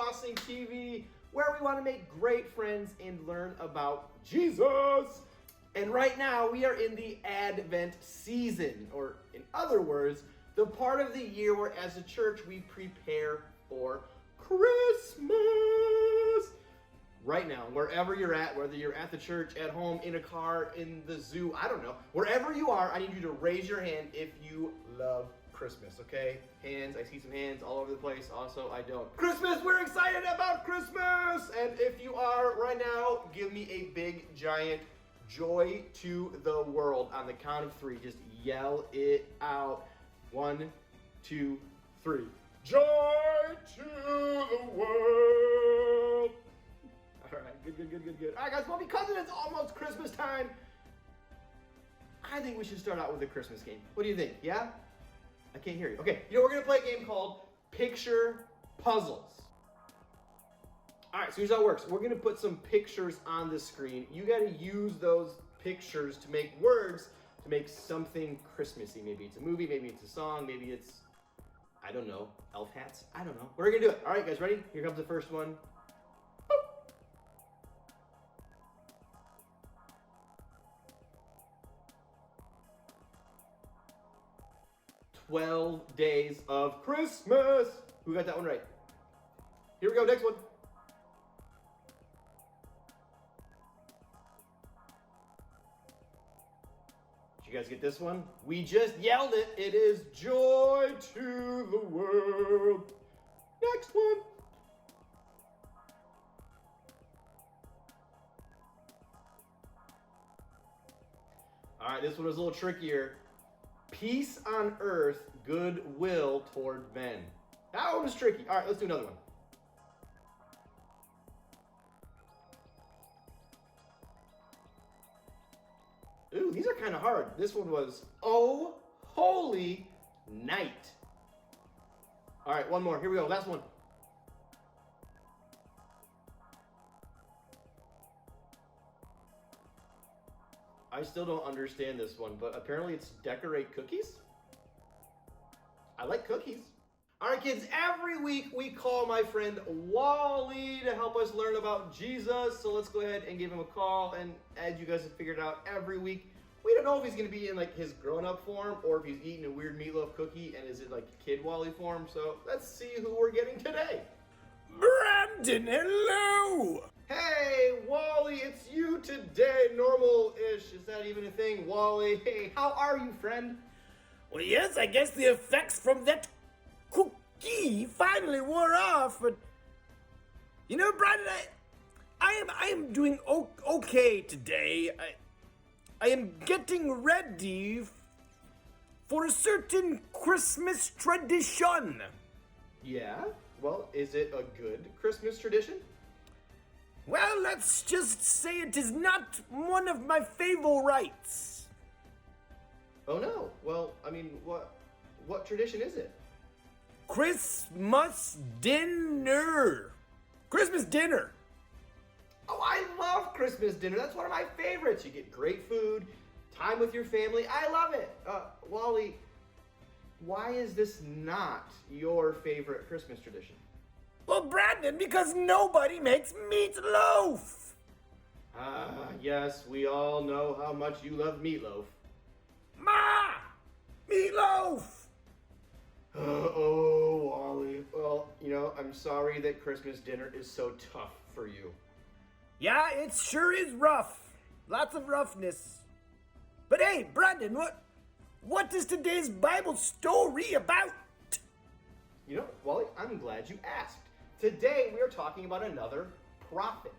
Crossing TV, where we want to make great friends and learn about Jesus. And right now, we are in the Advent season, or in other words, the part of the year where as a church we prepare for Christmas. Right now, wherever you're at, whether you're at the church, at home, in a car, in the zoo, I don't know. Wherever you are, I need you to raise your hand if you love Christmas, okay? Hands, I see some hands all over the place. Also, I don't. Christmas, we're excited about Christmas! And if you are right now, give me a big, giant joy to the world. On the count of three, just yell it out. 1, 2, 3. Joy to the world! All right, good. All right, guys, well, because it's almost Christmas time, I think we should start out with a Christmas game. What do you think? Yeah? I can't hear you. Okay, we're going to play a game called Picture Puzzles. All right, so here's how it works. We're going to put some pictures on the screen. You got to use those pictures to make words to make something Christmassy. Maybe it's a movie, maybe it's a song, maybe it's, I don't know, elf hats. I don't know. We're going to do it. All right, guys, ready? Here comes the first one. 12 days of Christmas. Who got that one right? Here we go, next one. Did you guys get this one? We just yelled it. It is joy to the world. Next one. All right, this one was a little trickier. Peace on earth, goodwill toward men. That one was tricky. All right, let's do another one. Ooh, these are kind of hard. This one was, oh, holy night. All right, one more. Here we go. Last one. I still don't understand this one, but apparently it's decorate cookies. I like cookies. All right, kids, every week we call my friend Wally to help us learn about Jesus. So let's go ahead and give him a call. And as you guys have figured out, every week, we don't know if he's gonna be in like his grown-up form or if he's eating a weird meatloaf cookie and is it like kid Wally form. So let's see who we're getting today. Brandon, hello! Hey, Wally, it's you today. Normal-ish. Is that even a thing? Wally, hey, how are you, friend? Well, yes, I guess the effects from that cookie finally wore off, but you know, Brandon, I am doing okay today. I am getting ready for a certain Christmas tradition. Yeah? Well, is it a good Christmas tradition? Well, let's just say it is not one of my favorites. Oh no. Well, I mean, what tradition is it? Christmas dinner. Christmas dinner. Oh, I love Christmas dinner. That's one of my favorites. You get great food, time with your family. I love it. Wally, why is this not your favorite Christmas tradition? Well, Brandon, because nobody makes meatloaf. Yes, we all know how much you love meatloaf. Ma! Meatloaf! Oh, Wally. Well, I'm sorry that Christmas dinner is so tough for you. Yeah, it sure is rough. Lots of roughness. But hey, Brandon, what is today's Bible story about? Wally, I'm glad you asked. Today we are talking about another prophet.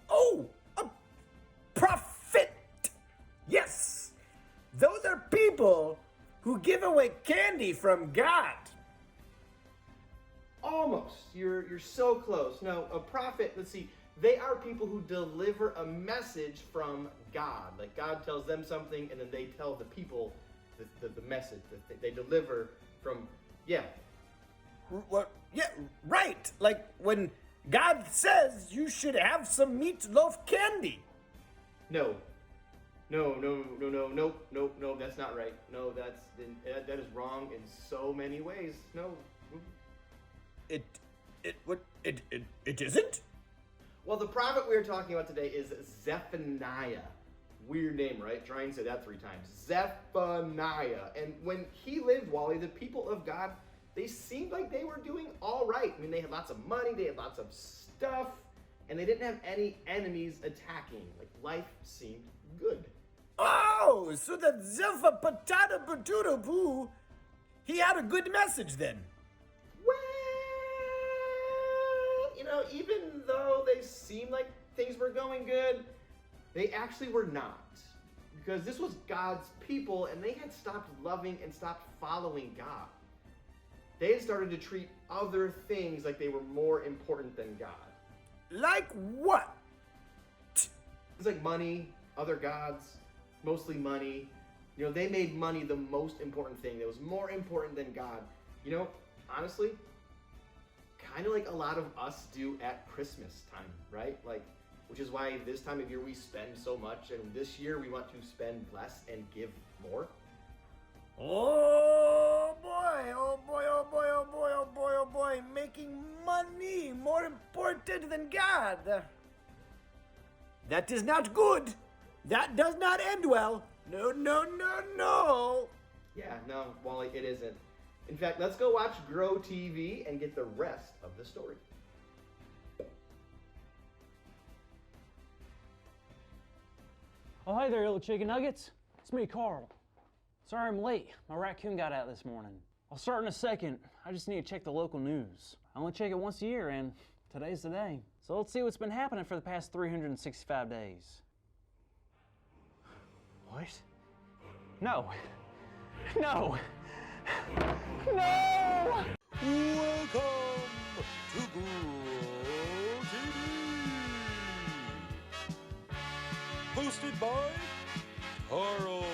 Oh, a prophet! Yes! Those are people who give away candy from God. Almost. You're so close. No, a prophet, let's see, they are people who deliver a message from God. Like God tells them something and then they tell the people the message that they deliver from, yeah. What? Yeah, right. Like when God says you should have some meatloaf candy. No, that's not right. No, that is wrong in so many ways. No. It It isn't? Well, the prophet we are talking about today is Zephaniah. Weird name, right? Try and say that 3 times. Zephaniah. And when he lived, Wally, the people of God, they seemed like they were doing all right. I mean, they had lots of money, they had lots of stuff, and they didn't have any enemies attacking. Like, life seemed good. Oh, so that Zepha Patata Patuta Poo, he had a good message then. Well, you know, even though they seemed like things were going good, they actually were not. Because this was God's people, and they had stopped loving and stopped following God. They had started to treat other things like they were more important than God. Like what? It's like money, other gods, mostly money. You know, they made money the most important thing. That was more important than God. You know, honestly, kind of like a lot of us do at Christmas time, right? Like, which is why this time of year we spend so much, and this year we want to spend less and give more. Oh boy, oh boy, oh boy, oh boy, oh boy, oh boy, making money more important than God. That is not good. That does not end well. No, no, no, no. Yeah, no, Wally, it isn't. In fact, let's go watch Grow TV and get the rest of the story. Oh, hey there, little chicken nuggets. It's me, Carl. Sorry I'm late. My raccoon got out this morning. I'll start in a second. I just need to check the local news. I only check it once a year, and today's the day. So let's see what's been happening for the past 365 days. What? No. No. No! Welcome to Grow TV. Hosted by Carl.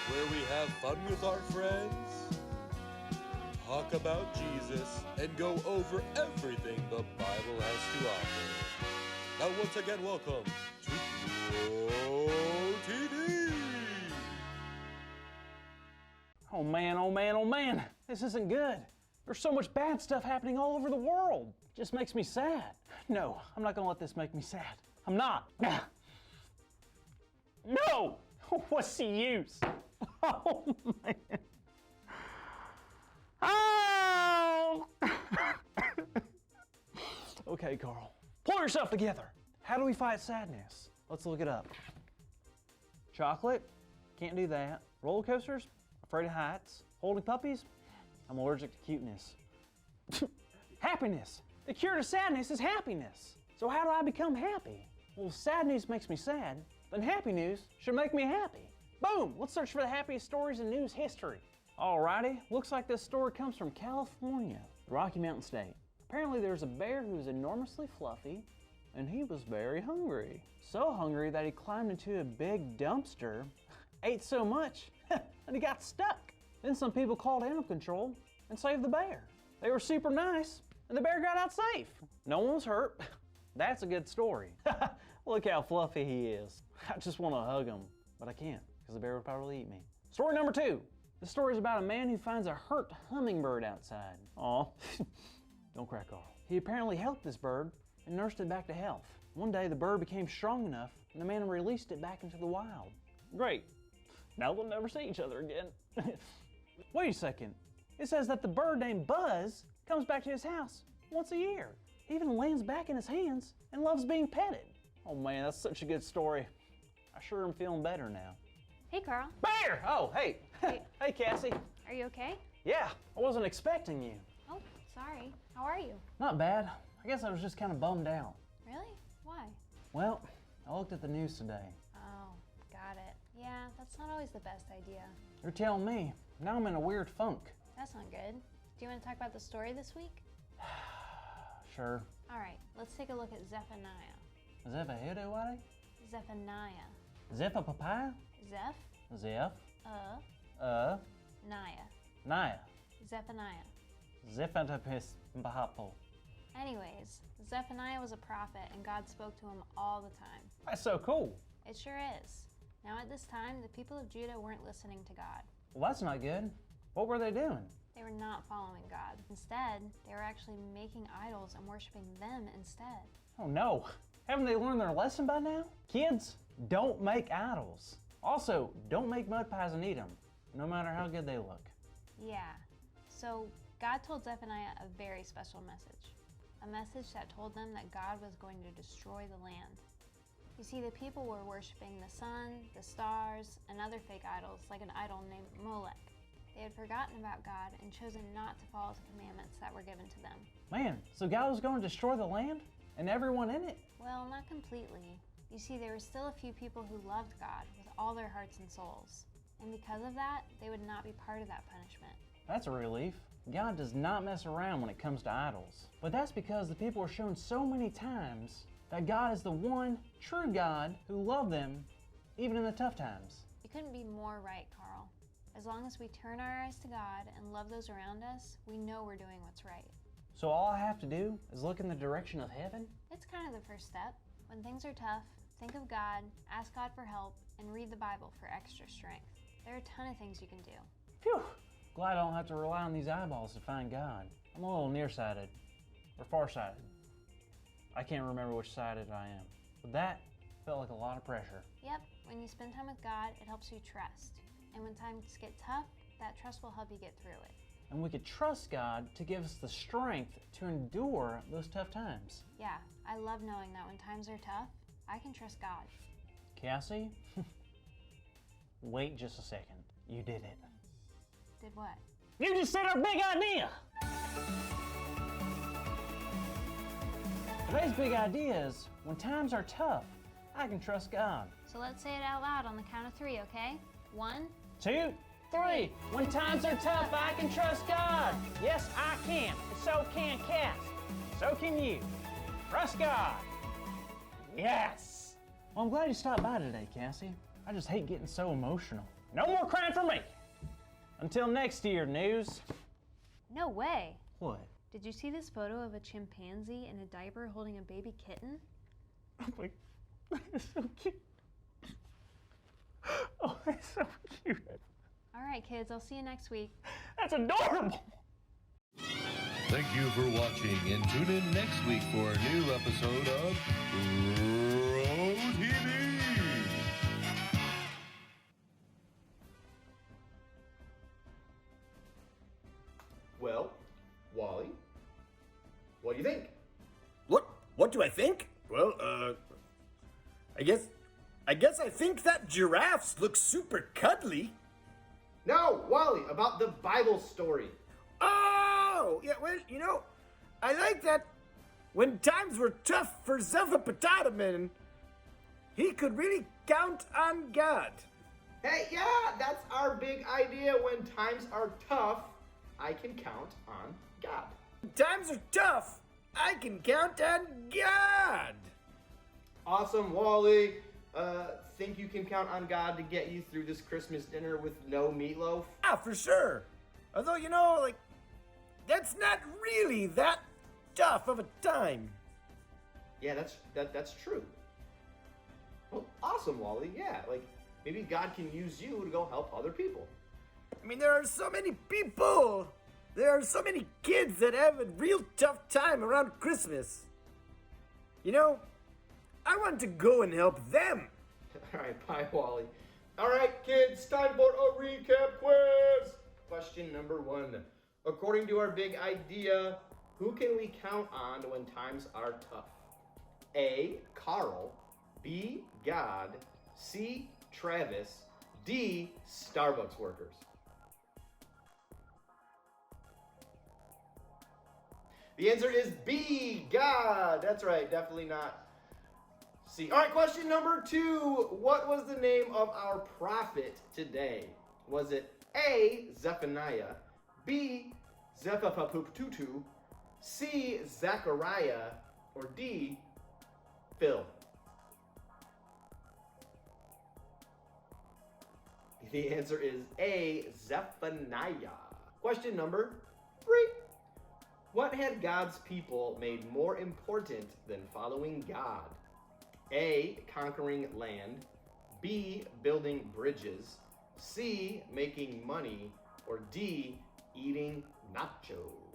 Where we have fun with our friends, talk about Jesus, and go over everything the Bible has to offer. Now once again, welcome to Grow TV. Oh man, oh man, oh man. This isn't good. There's so much bad stuff happening all over the world. It just makes me sad. No, I'm not gonna let this make me sad. I'm not. No! What's the use? Oh, man. Oh! Okay, Carl. Pull yourself together. How do we fight sadness? Let's look it up. Chocolate? Can't do that. Roller coasters? Afraid of heights. Holding puppies? I'm allergic to cuteness. Happiness. The cure to sadness is happiness. So how do I become happy? Well, if sad news makes me sad, then happy news should make me happy. Boom! Let's search for the happiest stories in news history. Alrighty, looks like this story comes from California, the Rocky Mountain State. Apparently there's a bear who was enormously fluffy, and he was very hungry. So hungry that he climbed into a big dumpster, ate so much, that he got stuck. Then some people called animal control and saved the bear. They were super nice, and the bear got out safe. No one was hurt. That's a good story. Look how fluffy he is. I just want to hug him, but I can't because the bear would probably eat me. Story number 2. The story is about a man who finds a hurt hummingbird outside. Aw, don't cry, Carl. He apparently helped this bird and nursed it back to health. One day the bird became strong enough and the man released it back into the wild. Great. Now they'll never see each other again. Wait a second. It says that the bird named Buzz comes back to his house once a year. He even lands back in his hands and loves being petted. Oh man, that's such a good story. I sure am feeling better now. Hey, Carl. Bear! Oh, hey. Hey. Hey, Cassie. Are you okay? Yeah, I wasn't expecting you. Oh, sorry. How are you? Not bad. I guess I was just kind of bummed out. Really? Why? Well, I looked at the news today. Oh, got it. Yeah, that's not always the best idea. You're telling me. Now I'm in a weird funk. That's not good. Do you want to talk about the story this week? Sure. All right, let's take a look at Zephaniah. Zephaniah, Wally? Zephaniah. Zepha papaya? Zeph, Zeph. Naya. Naya. Zephaniah. Zephantapis bahapo. Anyways, Zephaniah was a prophet and God spoke to him all the time. That's so cool. It sure is. Now at this time, the people of Judah weren't listening to God. Well, that's not good. What were they doing? They were not following God. Instead, they were actually making idols and worshiping them instead. Oh no, haven't they learned their lesson by now? Kids, don't make idols. Also, don't make mud pies and eat them, no matter how good they look. Yeah, so God told Zephaniah a very special message. A message that told them that God was going to destroy the land. You see, the people were worshiping the sun, the stars, and other fake idols like an idol named Molech. They had forgotten about God and chosen not to follow the commandments that were given to them. Man, so God was going to destroy the land and everyone in it? Well, not completely. You see, there were still a few people who loved God with all their hearts and souls. And because of that, they would not be part of that punishment. That's a relief. God does not mess around when it comes to idols. But that's because the people are shown so many times that God is the one true God who loved them even in the tough times. You couldn't be more right, Carl. As long as we turn our eyes to God and love those around us, we know we're doing what's right. So all I have to do is look in the direction of heaven? It's kind of the first step. When things are tough, think of God, ask God for help, and read the Bible for extra strength. There are a ton of things you can do. Phew! Glad I don't have to rely on these eyeballs to find God. I'm a little nearsighted, or farsighted. I can't remember which sided I am. But that felt like a lot of pressure. Yep, when you spend time with God, it helps you trust. And when times get tough, that trust will help you get through it. And we could trust God to give us the strength to endure those tough times. Yeah, I love knowing that when times are tough, I can trust God. Cassie? Wait just a second. You did it. Did what? You just said our big idea! Today's big idea is, when times are tough, I can trust God. So let's say it out loud on the count of 3, okay? 1, 2, 3. When times are tough, I can trust God. Yes, I can. And so can Cass. So can you. Trust God. Yes. Well, I'm glad you stopped by today, Cassie. I just hate getting so emotional. No more crying for me. Until next year, news. No way. What? Did you see this photo of a chimpanzee in a diaper holding a baby kitten? Oh my, that's so cute. Oh, that's so cute. All right, kids, I'll see you next week. That's adorable. Thank you for watching, and tune in next week for a new episode of Row TV. Well, Wally, what do you think? What do I think? Well, I guess I think that giraffes look super cuddly. No, Wally, about the Bible story. Oh, yeah, well, I like that when times were tough for Zephaniah, he could really count on God. Hey, yeah, that's our big idea. When times are tough, I can count on God. When times are tough, I can count on God. Awesome, Wally. Think you can count on God to get you through this Christmas dinner with no meatloaf? Ah, for sure. Although, that's not really that tough of a time. Yeah, that's true. Well, awesome, Wally. Yeah, maybe God can use you to go help other people. I mean, there are so many people. There are so many kids that have a real tough time around Christmas. I want to go and help them. All right, bye, Wally. All right, kids, time for a recap quiz. Question number 1. According to our big idea, who can we count on when times are tough? A, Carl. B, God. C, Travis. D, Starbucks workers. The answer is B, God. That's right, definitely not C. All right, question number 2. What was the name of our prophet today? Was it A, Zephaniah, B, Zephapapuptutu, C, Zechariah, or D, Phil? The answer is A, Zephaniah. Question number 3. What had God's people made more important than following God? A, conquering land. B, building bridges. C, making money. Or D, eating nachos?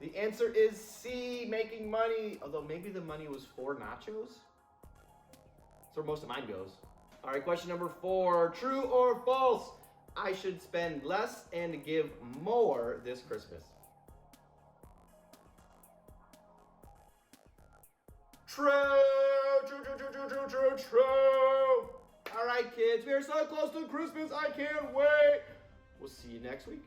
The answer is C, making money. Although maybe the money was for nachos? That's where most of mine goes. All right, question number 4. True or false? I should spend less and give more this Christmas. True, true, true, true, true, true, true, true. All right, kids, we are so close to Christmas. I can't wait. We'll see you next week.